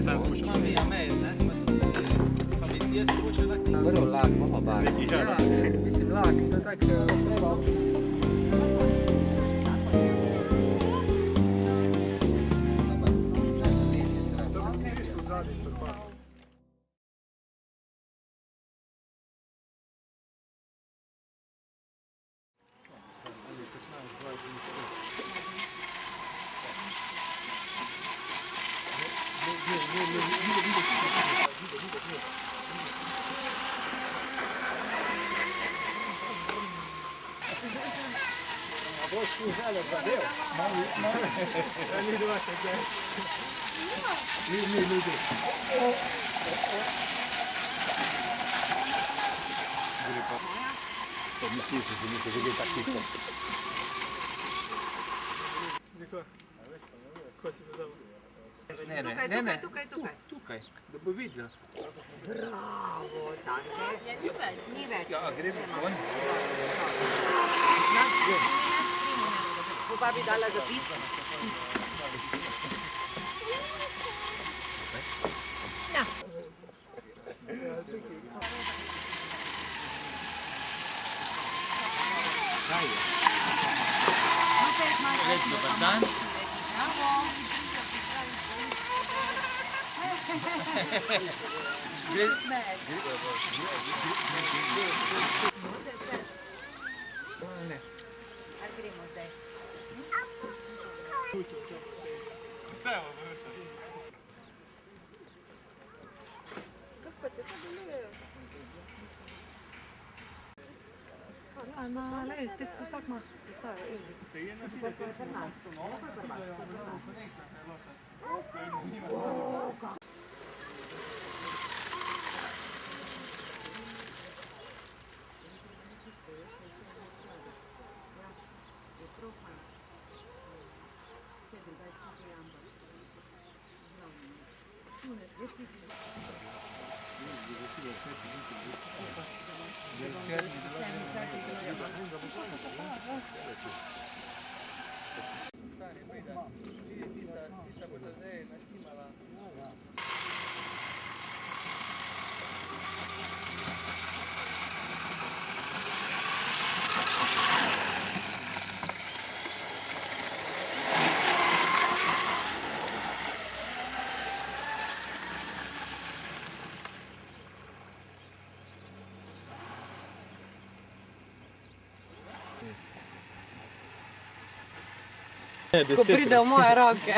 senz most. Mami, a mail lesz, pa mi ti jaz mogoče lahko Prvo lak, pa bak. Neki ja, mislim, lak, to je tako tukaj, da bo videla. Bravo, tako je. Ni več. Ja, gremo ven. Bo pa bi dala za pit. Ja. Kaj je? Reč, dober dan. Gremo zdaj. Vse v vrca. Kako te to delujejo? Te tu tako malo. Tista bo zdaj naštimala. Ko pride v moje roke.